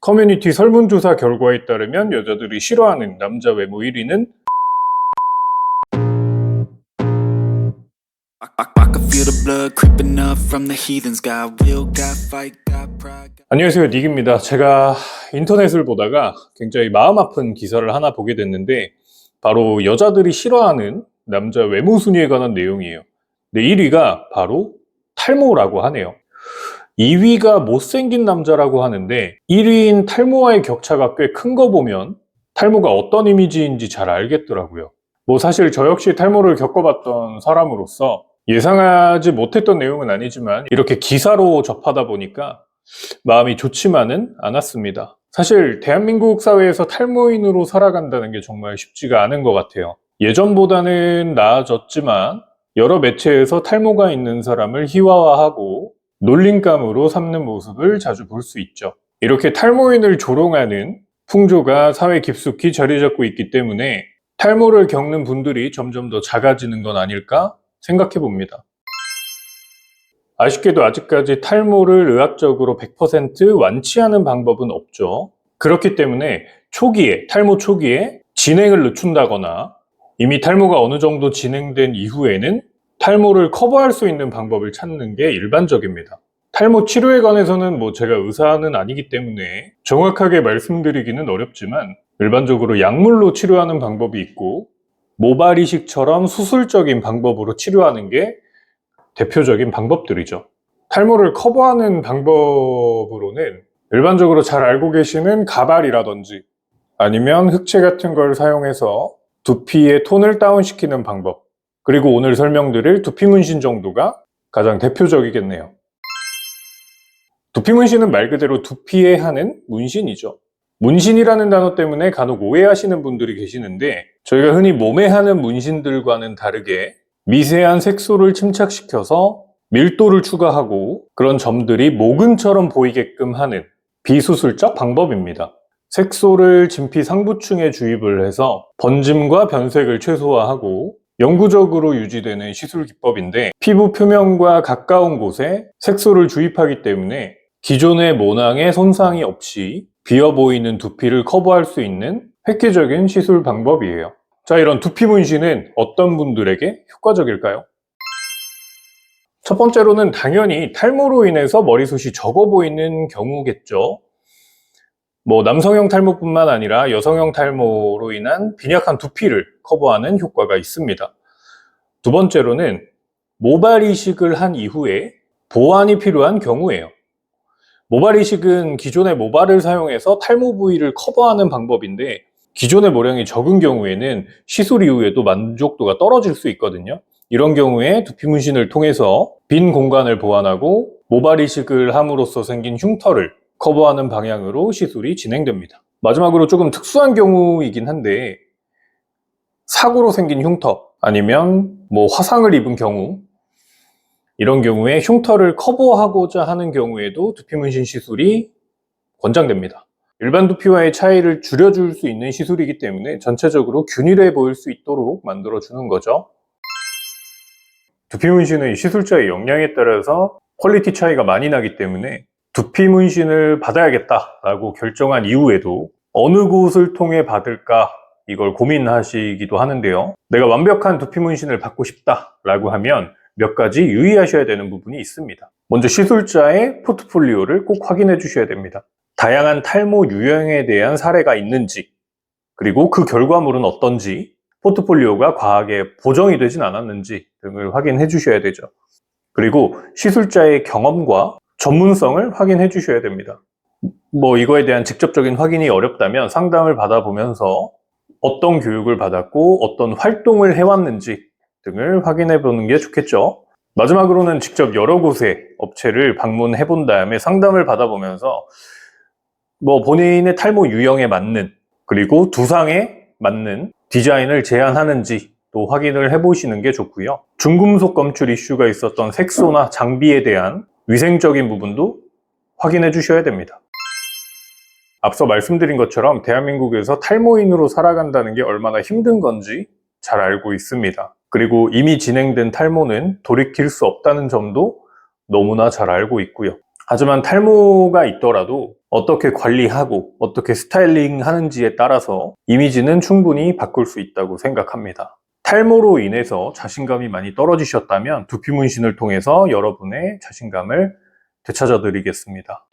커뮤니티 설문조사 결과에 따르면 여자들이 싫어하는 남자 외모 1위는 안녕하세요, 닉입니다. 제가 인터넷을 보다가 굉장히 마음 아픈 기사를 하나 보게 됐는데 바로 여자들이 싫어하는 남자 외모 순위에 관한 내용이에요. 네, 1위가 바로 탈모라고 하네요. 2위가 못생긴 남자라고 하는데 1위인 탈모와의 격차가 꽤 큰 거 보면 탈모가 어떤 이미지인지 잘 알겠더라고요. 사실 저 역시 탈모를 겪어봤던 사람으로서 예상하지 못했던 내용은 아니지만 이렇게 기사로 접하다 보니까 마음이 좋지만은 않았습니다. 사실 대한민국 사회에서 탈모인으로 살아간다는 게 정말 쉽지가 않은 것 같아요. 예전보다는 나아졌지만 여러 매체에서 탈모가 있는 사람을 희화화하고 놀림감으로 삼는 모습을 자주 볼 수 있죠. 이렇게 탈모인을 조롱하는 풍조가 사회 깊숙이 자리 잡고 있기 때문에 탈모를 겪는 분들이 점점 더 작아지는 건 아닐까 생각해 봅니다. 아쉽게도 아직까지 탈모를 의학적으로 100% 완치하는 방법은 없죠. 그렇기 때문에 탈모 초기에 진행을 늦춘다거나 이미 탈모가 어느 정도 진행된 이후에는 탈모를 커버할 수 있는 방법을 찾는 게 일반적입니다. 탈모 치료에 관해서는 제가 의사는 아니기 때문에 정확하게 말씀드리기는 어렵지만 일반적으로 약물로 치료하는 방법이 있고 모발 이식처럼 수술적인 방법으로 치료하는 게 대표적인 방법들이죠. 탈모를 커버하는 방법으로는 일반적으로 잘 알고 계시는 가발이라든지 아니면 흑채 같은 걸 사용해서 두피의 톤을 다운시키는 방법, 그리고 오늘 설명드릴 두피 문신 정도가 가장 대표적이겠네요. 두피 문신은 말 그대로 두피에 하는 문신이죠. 문신이라는 단어 때문에 간혹 오해하시는 분들이 계시는데 저희가 흔히 몸에 하는 문신들과는 다르게 미세한 색소를 침착시켜서 밀도를 추가하고 그런 점들이 모근처럼 보이게끔 하는 비수술적 방법입니다. 색소를 진피 상부층에 주입을 해서 번짐과 변색을 최소화하고 영구적으로 유지되는 시술 기법인데 피부 표면과 가까운 곳에 색소를 주입하기 때문에 기존의 모낭에 손상이 없이 비어 보이는 두피를 커버할 수 있는 획기적인 시술 방법이에요. 자, 이런 두피 문신은 어떤 분들에게 효과적일까요? 첫 번째로는 당연히 탈모로 인해서 머리숱이 적어 보이는 경우겠죠. 남성형 탈모뿐만 아니라 여성형 탈모로 인한 빈약한 두피를 커버하는 효과가 있습니다. 두 번째로는 모발 이식을 한 이후에 보완이 필요한 경우예요. 모발 이식은 기존의 모발을 사용해서 탈모 부위를 커버하는 방법인데 기존의 모량이 적은 경우에는 시술 이후에도 만족도가 떨어질 수 있거든요. 이런 경우에 두피 문신을 통해서 빈 공간을 보완하고 모발 이식을 함으로써 생긴 흉터를 커버하는 방향으로 시술이 진행됩니다. 마지막으로 조금 특수한 경우이긴 한데 사고로 생긴 흉터 아니면 화상을 입은 경우, 이런 경우에 흉터를 커버하고자 하는 경우에도 두피 문신 시술이 권장됩니다. 일반 두피와의 차이를 줄여줄 수 있는 시술이기 때문에 전체적으로 균일해 보일 수 있도록 만들어주는 거죠. 두피 문신은 시술자의 역량에 따라서 퀄리티 차이가 많이 나기 때문에 두피 문신을 받아야겠다라고 결정한 이후에도 어느 곳을 통해 받을까 이걸 고민하시기도 하는데요. 내가 완벽한 두피 문신을 받고 싶다라고 하면 몇 가지 유의하셔야 되는 부분이 있습니다. 먼저 시술자의 포트폴리오를 꼭 확인해 주셔야 됩니다. 다양한 탈모 유형에 대한 사례가 있는지, 그리고 그 결과물은 어떤지, 포트폴리오가 과하게 보정이 되진 않았는지 등을 확인해 주셔야 되죠. 그리고 시술자의 경험과 전문성을 확인해 주셔야 됩니다. 이거에 대한 직접적인 확인이 어렵다면 상담을 받아보면서 어떤 교육을 받았고 어떤 활동을 해왔는지 등을 확인해 보는 게 좋겠죠. 마지막으로는 직접 여러 곳의 업체를 방문해 본 다음에 상담을 받아보면서 본인의 탈모 유형에 맞는, 그리고 두상에 맞는 디자인을 제안하는지 또 확인을 해보시는 게 좋고요. 중금속 검출 이슈가 있었던 색소나 장비에 대한 위생적인 부분도 확인해 주셔야 됩니다. 앞서 말씀드린 것처럼 대한민국에서 탈모인으로 살아간다는 게 얼마나 힘든 건지 잘 알고 있습니다. 그리고 이미 진행된 탈모는 돌이킬 수 없다는 점도 너무나 잘 알고 있고요. 하지만 탈모가 있더라도 어떻게 관리하고 어떻게 스타일링 하는지에 따라서 이미지는 충분히 바꿀 수 있다고 생각합니다. 탈모로 인해서 자신감이 많이 떨어지셨다면 두피 문신을 통해서 여러분의 자신감을 되찾아 드리겠습니다.